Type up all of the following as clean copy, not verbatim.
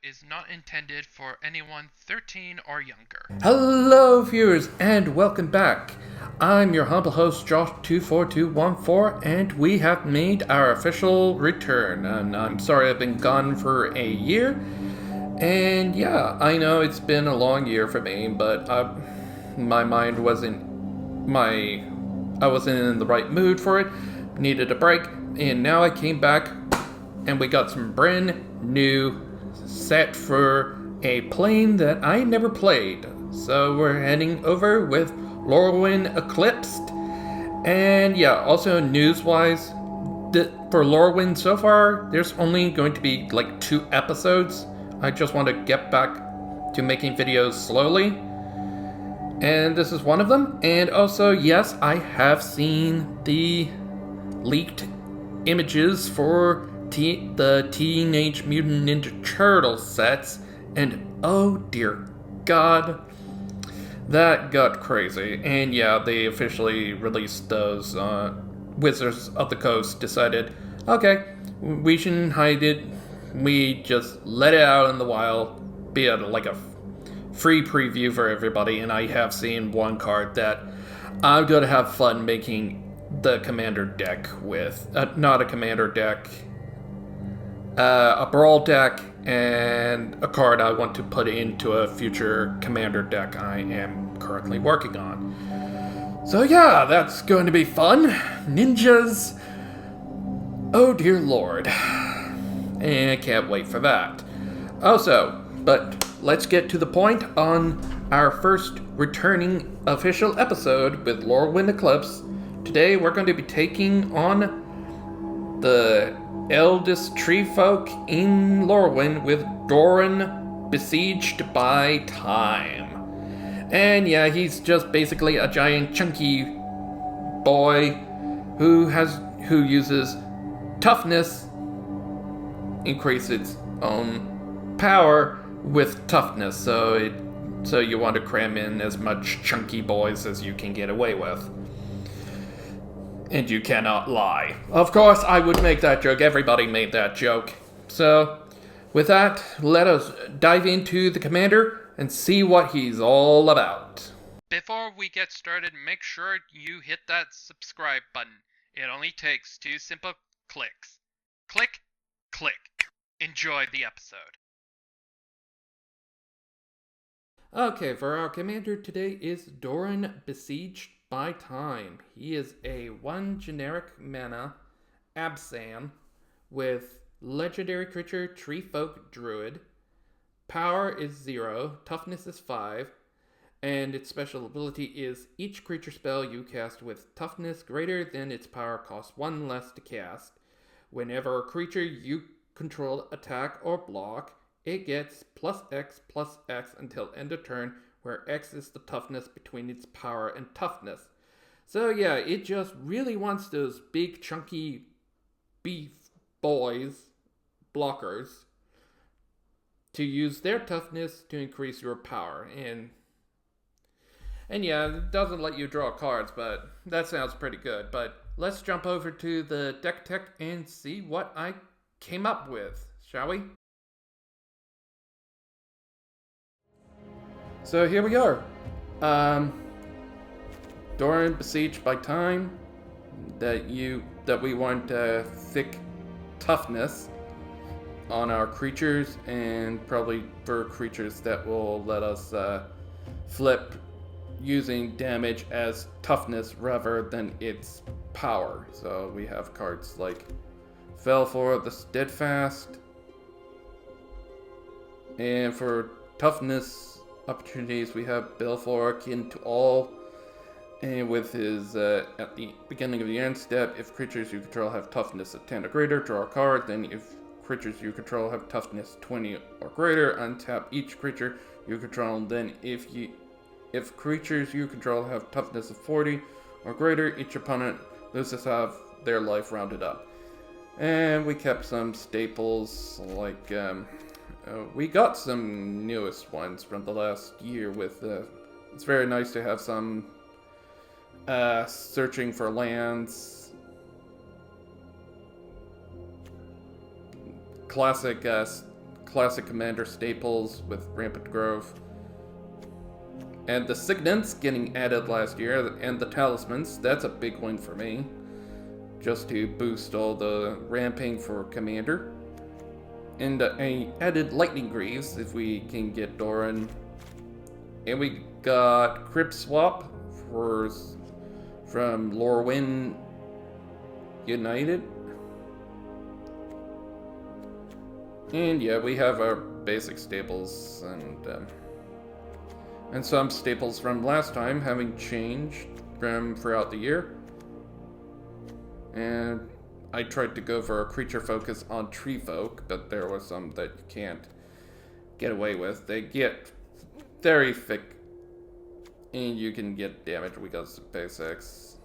is not intended for anyone 13 or younger. Hello, viewers, and welcome back. I'm your humble host, Josh24214, and we have made our official return. And I'm sorry I've been gone for a year. And yeah, I know it's been a long year for me, but my mind I wasn't in the right mood for it. Needed a break, and now I came back, and we got some brand new set for a plane that I never played. So we're heading over with Lorwyn Eclipsed. And yeah, also news-wise, for Lorwyn so far, there's only going to be like 2 episodes. I just want to get back to making videos slowly. And this is one of them. And also, yes, I have seen the leaked images for the Teenage Mutant Ninja Turtles sets, and oh dear god, that got crazy. And yeah, they officially released those. Wizards of the Coast decided, okay, we shouldn't hide it. We just let it out in the wild, be like a free preview for everybody. And I have seen one card that I'm gonna have fun making the commander deck with. Not a commander deck, a Brawl deck, and a card I want to put into a future commander deck I am currently working on. So yeah, that's going to be fun. Ninjas. Oh dear lord. And I can't wait for that. Also, but let's get to the point on our first returning official episode with Lorwyn Eclipsed. Today we're going to be taking on the eldest treefolk in Lorwyn with Doran, Besieged by Time. And yeah, he's just basically a giant chunky boy who uses toughness, increase its own power with toughness, so you want to cram in as much chunky boys as you can get away with. And you cannot lie. Of course, I would make that joke. Everybody made that joke. So, with that, let us dive into the commander and see what he's all about. Before we get started, make sure you hit that subscribe button. It only takes 2 simple clicks. Click, click. Enjoy the episode. Okay, for our commander today is Doran, Besieged by Time. He is a 1 generic mana Absan with legendary creature treefolk druid. Power is 0, toughness is 5, and its special ability is each creature spell you cast with toughness greater than its power costs 1 less to cast. Whenever a creature you control attack or block, it gets +X until end of turn, where X is the toughness between its power and toughness. So yeah, it just really wants those big chunky beef boys, blockers, to use their toughness to increase your power. And yeah, it doesn't let you draw cards, but that sounds pretty good. But let's jump over to the deck tech and see what I came up with, shall we? So here we are. Doran, Besieged by Time. That we want thick toughness on our creatures, and probably for creatures that will let us flip using damage as toughness rather than its power. So we have cards like Felfor the Steadfast, and for toughness opportunities we have Belfor Akin to All, and with his at the beginning of the end step, if creatures you control have toughness of 10 or greater, draw a card. Then if creatures you control have toughness 20 or greater, untap each creature you control. Then if creatures you control have toughness of 40 or greater, each opponent loses half their life rounded up. And we kept some staples like we got some newest ones from the last year with it's very nice to have some searching for lands, classic classic commander staples with rampant growth. And the signets getting added last year, and the talismans, that's a big win for me. Just to boost all the ramping for commander. And I added lightning greaves if we can get Doran. And we got Crypt Swap from Lorwyn United. And yeah, we have our basic staples and some staples from last time having changed from throughout the year. And I tried to go for a creature focus on treefolk, but there was some that you can't get away with. They get very thick, and you can get damage because of basics.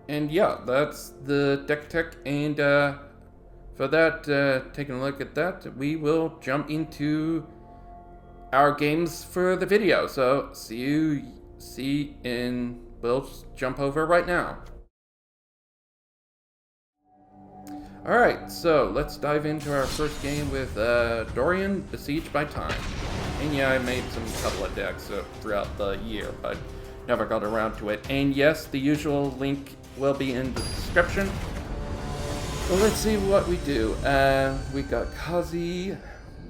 And yeah, that's the deck tech, and for that, taking a look at that, we will jump into our games for the video. So we'll jump over right now. Alright, so let's dive into our first game with Doran, Besieged by Time. And yeah, I made some couple of decks throughout the year, but never got around to it. And yes, the usual link will be in the description. So let's see what we do. We got Kazi,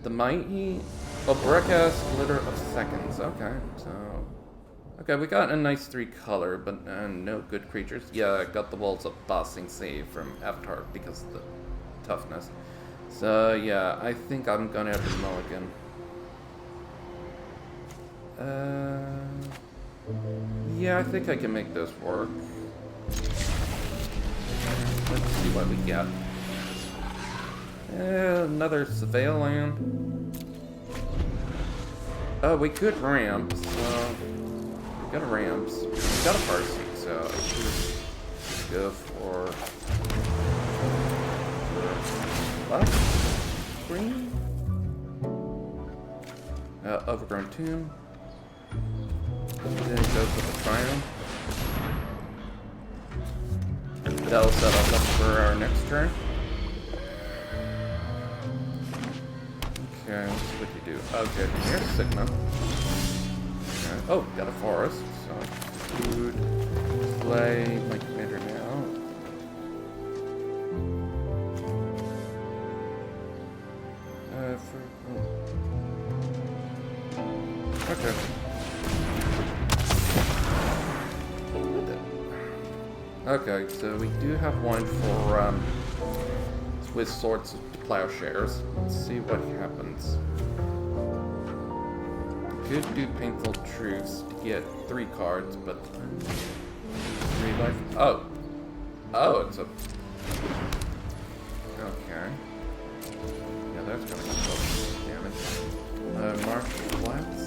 the Mighty, Obreka, Splitter of Seconds. Okay, we got a nice 3-color, but no good creatures. Yeah, I got the Walls of Bossing save from Avatar because of the toughness. So yeah, I think I'm gonna have to mulligan. Yeah, I think I can make this work. Let's see what we get. Another Surveil land. Oh, we could ramp, so... We got a ramps. We got a Parsi, so I should go for... Black? Green? Overgrown Tomb. Then it goes with the Triumph. That'll set us up for our next turn. Okay, let's see what you do. Okay, here's Sigma. Okay. Oh, got a forest, so food. Play my commander now. Okay. Okay, so we do have one for with Swords to Plowshares. Let's see what happens. Could do Painful Truths to get 3 cards, but 3 life. Oh, it's a. Okay. Yeah, that's gonna cause damage. Mark Flats.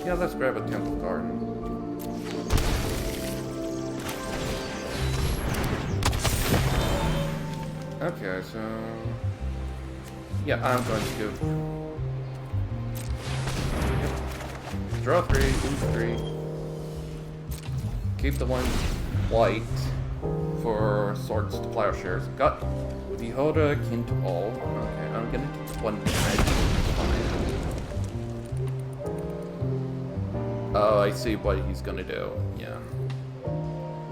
Yeah, let's grab a Temple Garden. Okay, so... Yeah, I'm going to go... Draw 3, lose 3. Keep the one white for Swords to Plowshares. Got Beholder, Kin to All. Okay, I'm gonna take 1 damage. Oh, I see what he's gonna do. Yeah.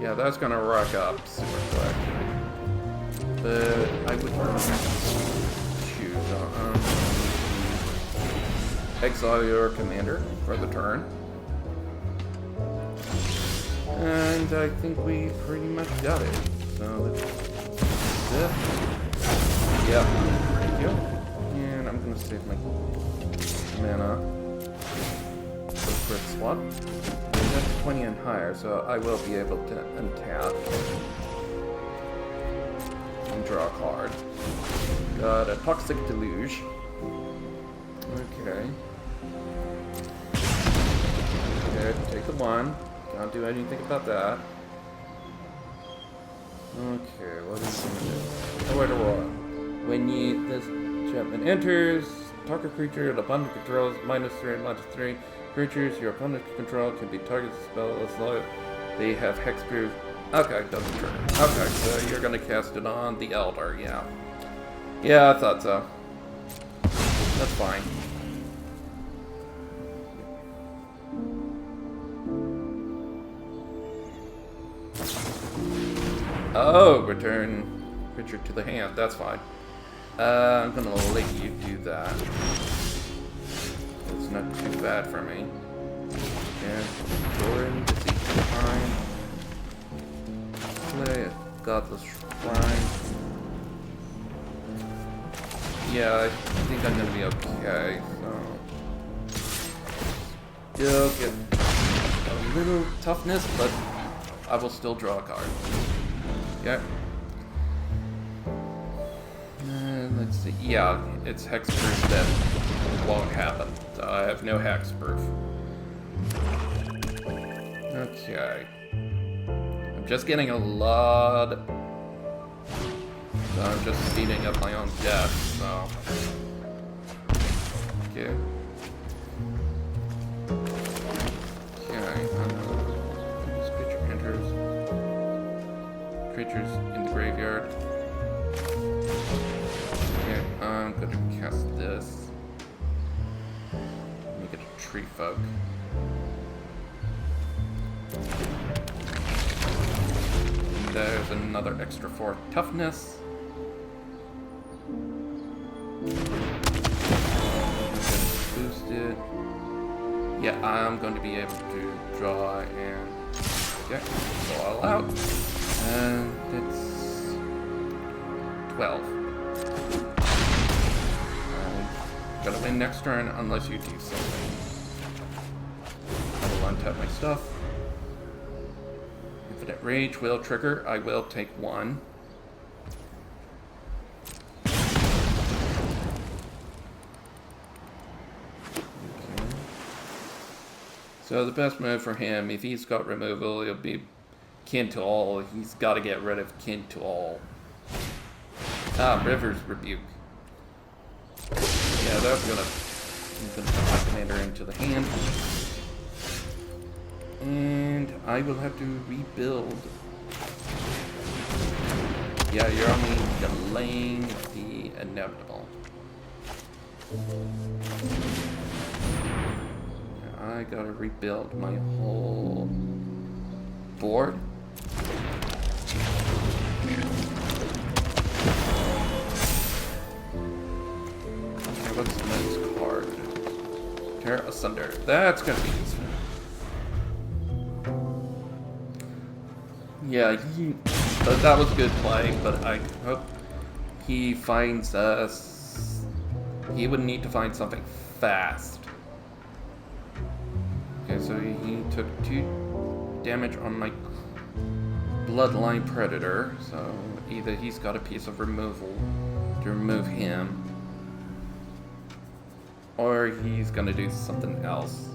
Yeah, that's gonna rack up super quick. But I would choose exile your commander for the turn. And I think we pretty much got it. So let's yeah, thank you. And I'm gonna save my mana. Swap. That's 20 and higher, so I will be able to untap and draw a card. Got a Toxic Deluge. Okay. Good, take the 1. Can't do anything about that. Okay, what is he gonna do? Nowhere to roll. When this enchantment enters, target creature at abundant controls -3 and -3. Creatures your opponent can control can be targeted spells like they have hexproof. Okay, doesn't trigger. Okay, so you're gonna cast it on the Elder, yeah. Yeah, I thought so. That's fine. Oh, return creature to the hand. That's fine. I'm gonna let you do that. It's not too bad for me. And Doran, Besieged fine. Play Godless Shrine. Yeah, I think I'm gonna be okay. So still get a little toughness, but I will still draw a card. Okay. Let's see. Yeah, it's hexproof that won't happen. So I have no hexproof. Okay. I'm just getting a lot. So I'm just speeding up my own death, so. Okay. Okay. This creature enters. Creatures in the graveyard. Okay, I'm gonna cast this. Make it a treefolk. There's another extra 4 toughness. Boost it. Yeah, I'm going to be able to draw and yeah, go all out. And it's 12. I'm gonna win next turn unless you do something. I will untap my stuff. Infinite Rage will trigger. I will take 1. So the best move for him, if he's got removal, it'll be Kin to All. He's got to get rid of Kin to All. Ah, River's Rebuke. Yeah, that's gonna put my commander into the hand. And I will have to rebuild. Yeah, you're only delaying the inevitable. I gotta rebuild my whole board. Okay, what's the next card? Tear Asunder. That's gonna be useful. Yeah, that was good play, but I hope he finds us. He would need to find something fast. Okay, so he took 2 damage on my Bloodline Predator, so either he's got a piece of removal to remove him, or he's gonna do something else.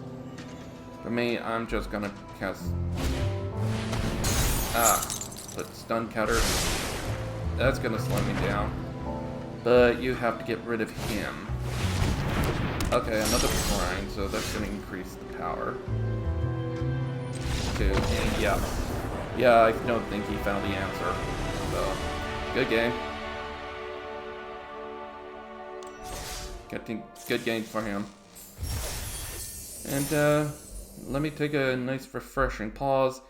For me, I'm just gonna cast... but stun counter. That's gonna slow me down. But you have to get rid of him. Okay, another shrine, so that's gonna increase the power. Okay, and yeah, I don't think he found the answer. So, good game. Good game for him. And let me take a nice refreshing pause.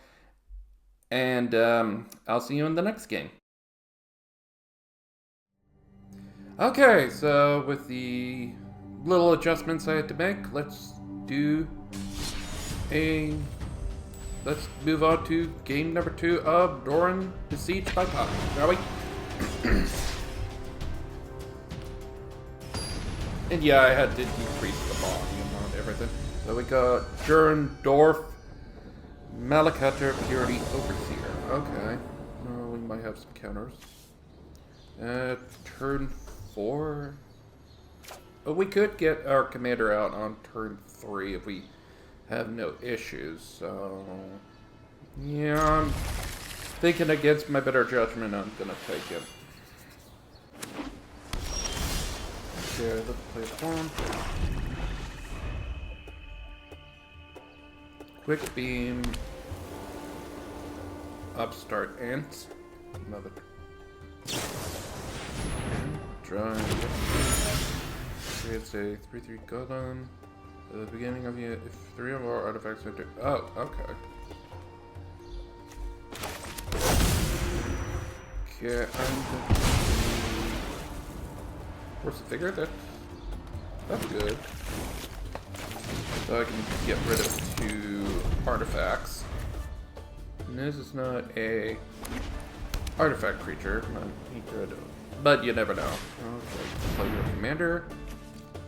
And I'll see you in the next game. Okay, so with the little adjustments I had to make, let's move on to game number 2 of Doran Besieged by Poppy, shall we? And yeah, I had to decrease the volume on everything. So we got Jurendorf, Malakater, Purity, Overseer. Okay. We might have some counters. Turn 4. Oh, we could get our commander out on turn 3 if we have no issues, so... Yeah, I'm thinking against my better judgment, I'm gonna take it. Okay, let's play a farm. Quick beam. Upstart ants. Mother. Try. It's a 3/3 golem. At the beginning of the if 3 or more artifacts enter. Oh, okay. Okay, where's the figure? That's good. So I can get rid of 2 artifacts. And this is not a artifact creature. But you never know. Okay, play your commander.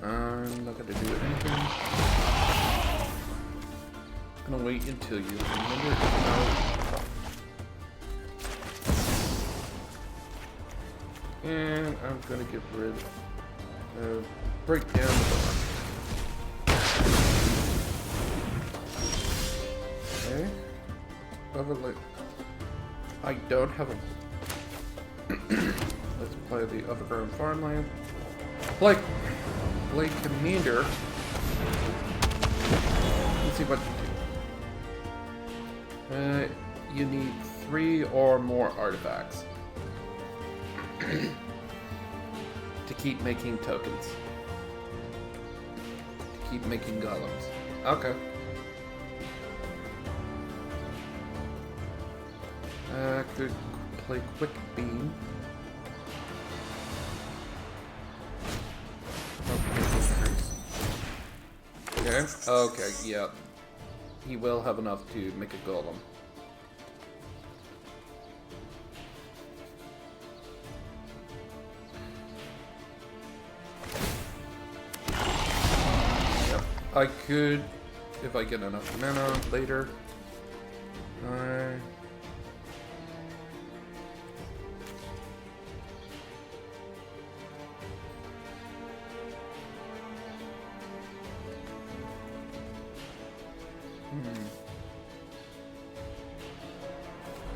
I'm not gonna do anything. I'm gonna wait until your commander is out. And I'm gonna get rid of break down the door. Okay. Overlay. I don't have a let's play the overgrown farmland. Play commander. Let's see what you do. You need 3 or more artifacts to keep making tokens. To keep making golems. Okay. Could play quick beam. Okay. Okay, yeah. He will have enough to make a golem. Yep. I could, if I get enough mana later.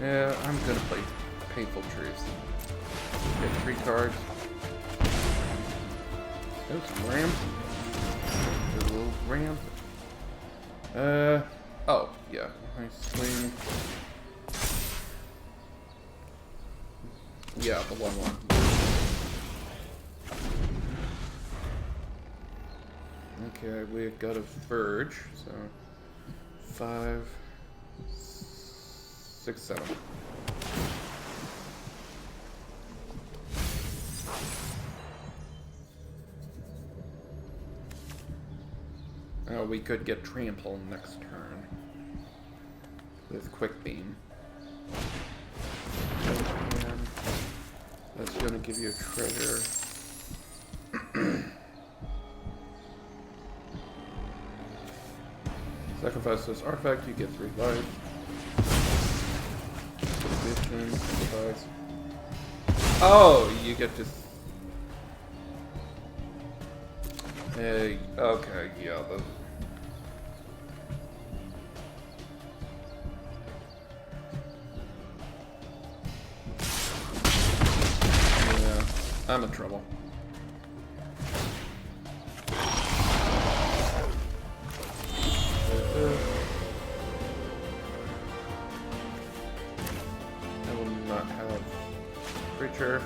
Yeah, I'm gonna play Painful Truths. Get 3 cards. There's some ramp. There's a little ramp. Oh, yeah. I swing. Yeah, the 1/1. Okay, we got a Verge, so 5, 6, 7. Oh, we could get Trample next turn with Quick Beam. And that's going to give you a treasure. Sacrifice this artifact, you get 3 life. Sacrifice. Oh, you get to. Hey, okay, yeah. Yeah, I'm in trouble. I will not have creature.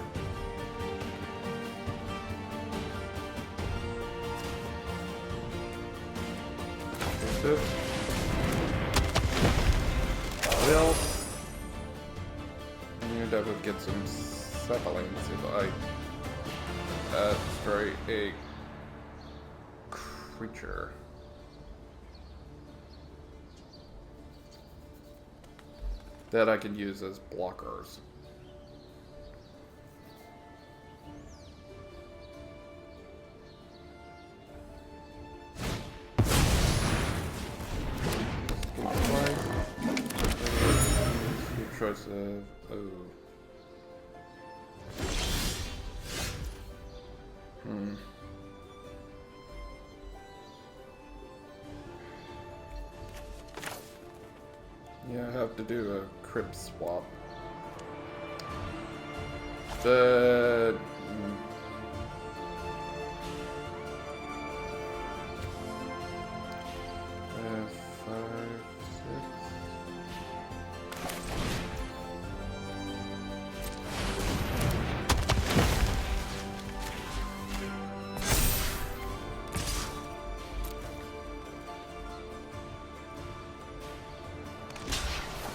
Will. And I will get some saplings if I destroy a creature. That I can use as blockers. Choice of Yeah, I have to do a crypt swap. The 5,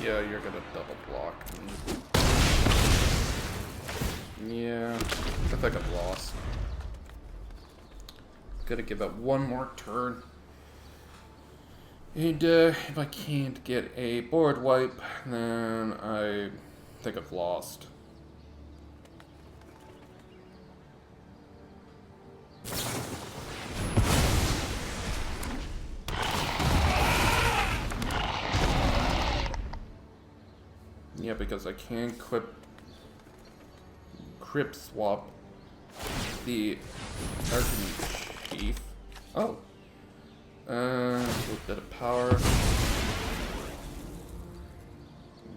Yeah, you're gonna double block me. Yeah, I think I've lost. Gonna give it one more turn. And if I can't get a board wipe, then I think I've lost. Yeah, because I can crib swap the Arcane Chief. Oh. A little bit of power.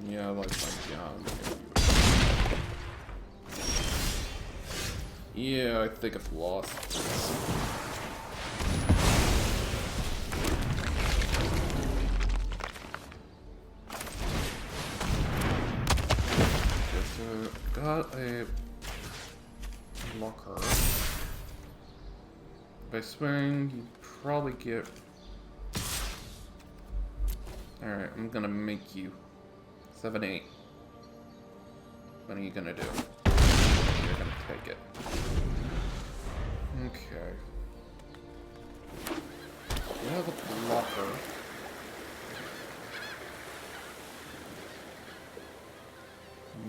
Yeah, I like my gun. Yeah, I think I've lost. Got a locker. If I swing, you probably get... Alright, I'm gonna make you 7-8. What are you gonna do? You're gonna take it. Okay. You have a blocker.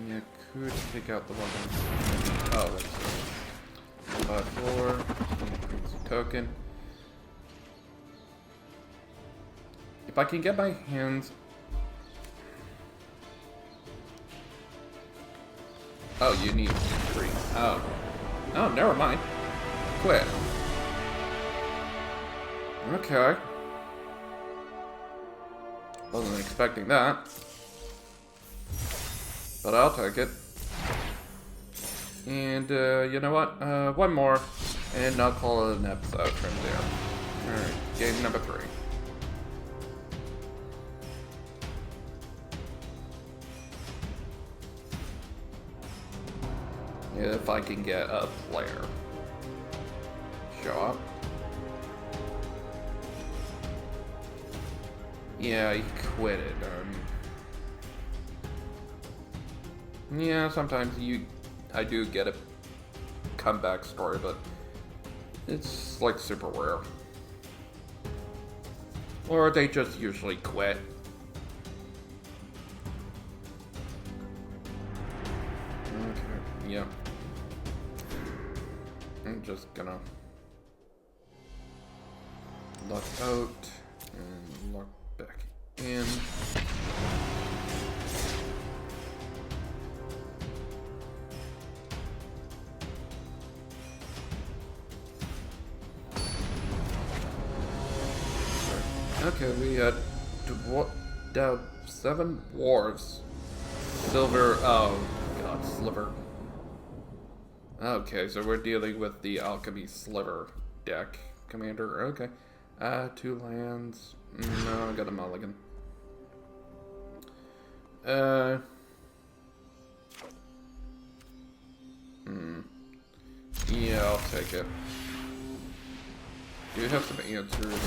Yeah, could take out the weapon. Oh, that's it. 5-4. Token. If I can get my hands... Oh, you need 3. Oh. Oh, never mind. Quit. Okay. Wasn't expecting that. But I'll take it. And, you know what? One more. And I'll call it an episode from there. Alright, game number 3. If I can get a player. Show up. Yeah, he quit it. Yeah, sometimes I do get a comeback story, but it's like super rare. Or they just usually quit. Okay, yeah. I'm just gonna lock out and lock back in. Okay, we had 7 dwarves. Silver, oh god, sliver. Okay, so we're dealing with the alchemy sliver deck, commander. Okay. 2 lands. No, I got a mulligan. Yeah, I'll take it. Do you have some answers?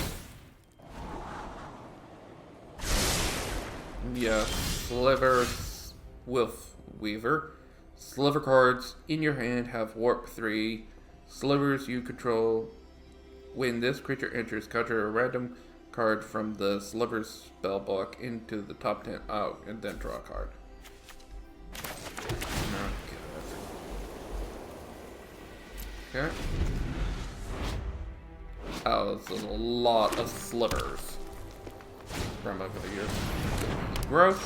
Yeah, Sliver Wolf Weaver. Sliver cards in your hand have Warp 3. Slivers you control. When this creature enters, conjure a random card from the Sliver's spellbook into the top 10 out, and then draw a card. Not good. Okay. Oh, there's a lot of slivers from over the years. Growth.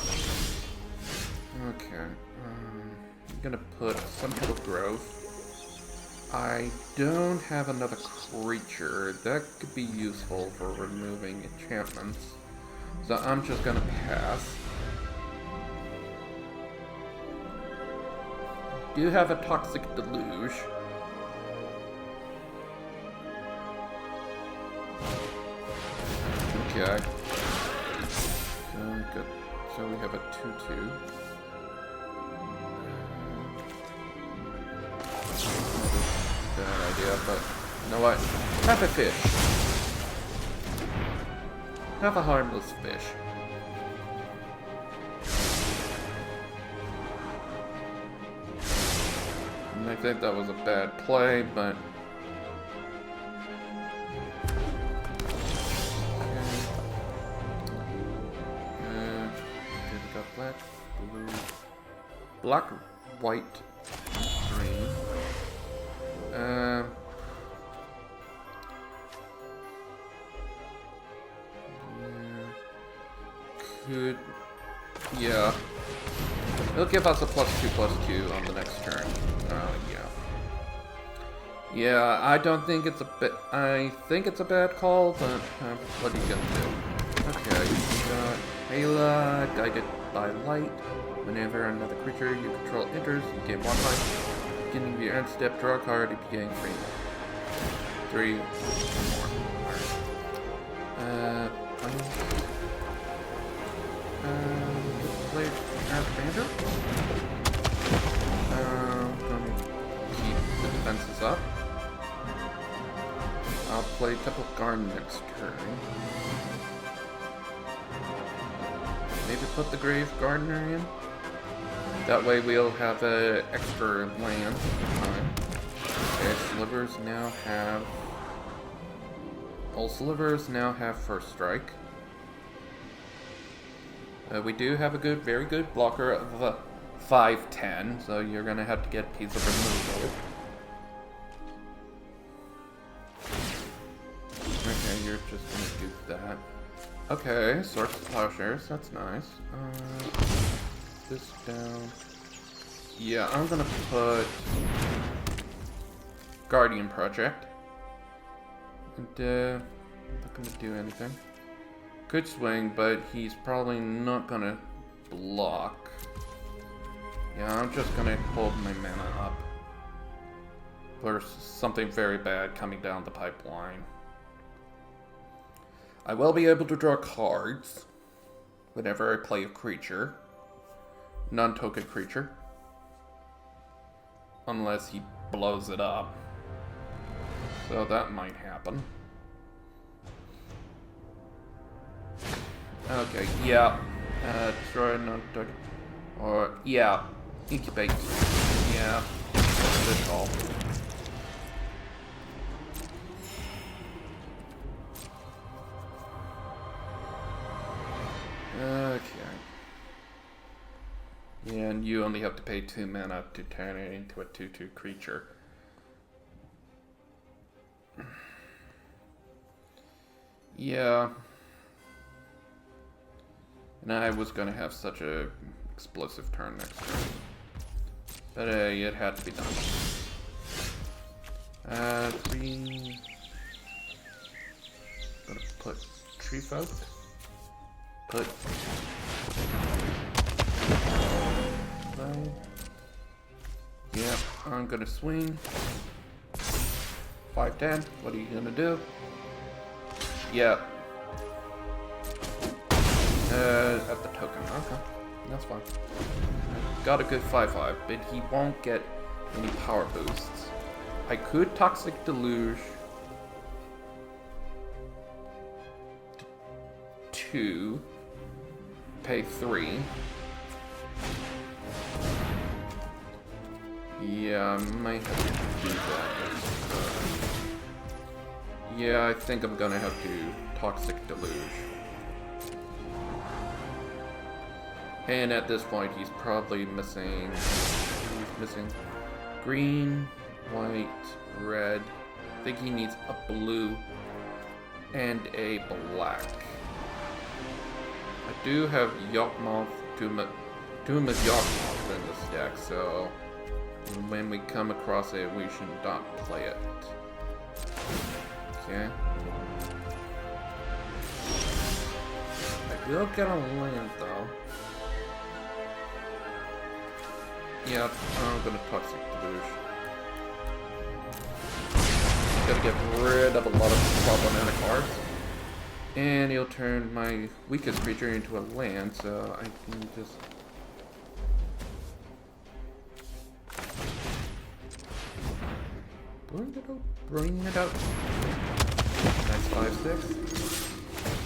Okay. I'm gonna put some type of growth. I don't have another creature. That could be useful for removing enchantments. So I'm just gonna pass. Do have a Toxic Deluge. Okay. Good. So we have a 2/2. Bad idea, but you know what? Have a fish. Have a harmless fish. I think that was a bad play, but... Okay, we got black, blue, black, white, green. Yeah. It'll give us a +2/+2 on the next turn. Yeah. Yeah, I don't think it's a bit. I think it's a bad call, but what are you gonna do? Okay, you got Ayla, guided by light. Whenever another creature you control enters, you gain 1 life. Beginning of your end step, draw a card if you gain 3 more. 3 or more. Play Banjo. Gonna keep the defenses up. I'll play Temple Garden next turn. Maybe put the Grave Gardener in. That way we'll have an extra land time. Okay, Slivers now have... All Slivers now have First Strike. We do have a very good blocker of 5/10, so you're gonna have to get a piece of removal. Okay, you're just gonna do that. Okay, Swords to Plowshares, that's nice. This down. Yeah, I'm gonna put Guardian Project. And, not gonna do anything. Could swing, but he's probably not gonna block. Yeah, I'm just gonna hold my mana up. There's something very bad coming down the pipeline. I will be able to draw cards whenever I play a creature. Non-token creature. Unless he blows it up. So that might happen. Okay, yeah. Destroy non-token. Or, yeah. Incubate. Yeah. That's all. Okay. Yeah, and you only have to pay 2 mana to turn it into a 2/2 creature. Yeah. And I was gonna have such a explosive turn next turn. But it had to be done. 3... Gonna put treefolk. Put... Yeah, I'm gonna swing. 5/10. What are you gonna do? Yeah. At the token. Okay, that's fine. Got a good 5/5, but he won't get any power boosts. I could Toxic Deluge 2, pay 3. Yeah, I might have to do that. Yeah, I think I'm gonna have to Toxic Deluge. And at this point, he's probably missing... He's missing green, white, red. I think he needs a blue and a black. I do have Yawgmoth, Doom of Yawgmoth in this deck, so when we come across it, we should not play it. Okay. I will get a land though. Yep, I'm gonna Toxic Deluge. Gotta get rid of a lot of problematic cards. And he'll turn my weakest creature into a land, so I can just... Bring it out. Nice 5/6.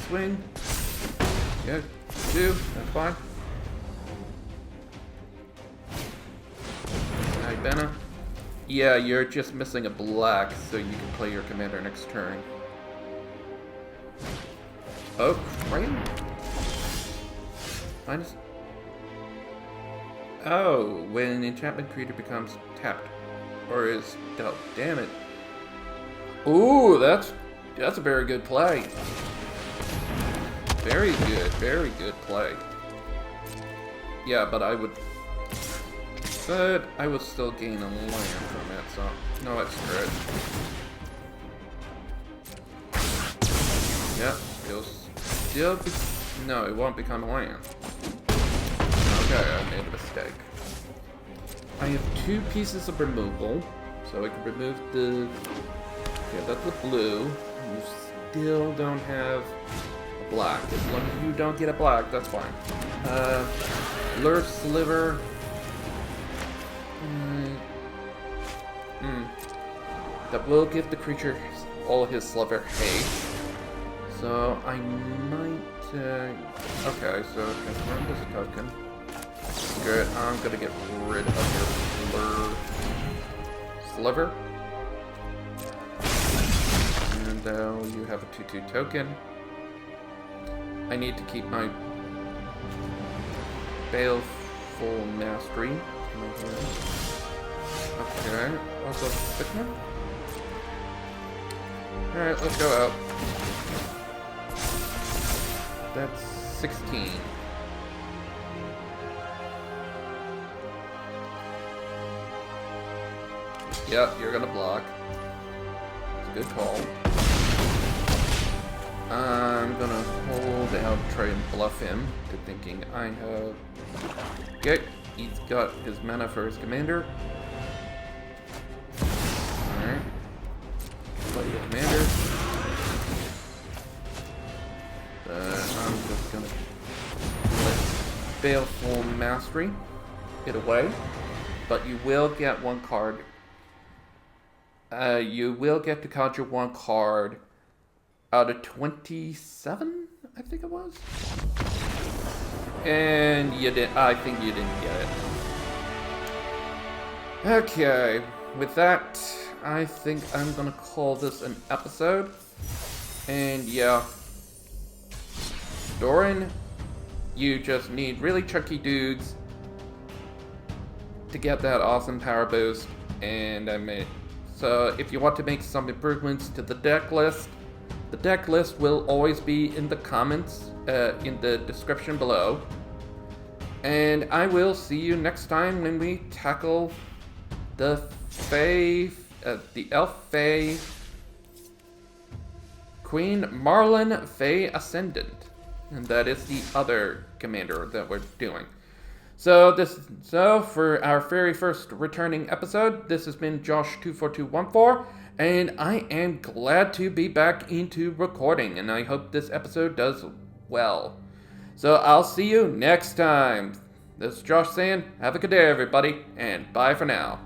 Swing. Yeah, 2, that's fine. Bena. Yeah, you're just missing a black, so you can play your commander next turn. Oh, right? Minus... Oh, when an enchantment creature becomes tapped or is dealt. Damn it. Ooh, that's a very good play. Very good play. Yeah, but I would still gain a land from it, so no, that's good. Yeah, no, it won't become a land. Okay, I made a mistake. I have 2 pieces of removal, so I can remove the... Okay, that's the blue. You still don't have a black. As long as you don't get a black, that's fine. Lure Sliver. That will give the creature all his sliver haste. So I might... okay, so confirm this token. Good, I'm gonna get rid of your Lure Sliver. And now you have a 2/2 token. I need to keep my Baleful Mastery. Okay, also Stickman. Alright, let's go out. That's 16. Yep, you're gonna block. It's a good call. I'm gonna hold out, try and bluff him to thinking I have... Okay, he's got his mana for his commander. Alright. Play your commander. I'm just gonna let Baleful Mastery get away. But you will get 1 card. You will get to conjure 1 card out of 27, I think it was. And you did. I think you didn't get it. Okay, with that, I think I'm gonna call this an episode. And yeah, Doran, you just need really chunky dudes to get that awesome power boost. And I made... So if you want to make some improvements to the deck list will always be in the comments, in the description below. And I will see you next time when we tackle the the Elf Fae Queen Marlin Fae Ascendant. And that is the other commander that we're doing. So for our very first returning episode, this has been Josh24214, and I am glad to be back into recording, and I hope this episode does well. So I'll see you next time. This is Josh saying, have a good day everybody, and bye for now.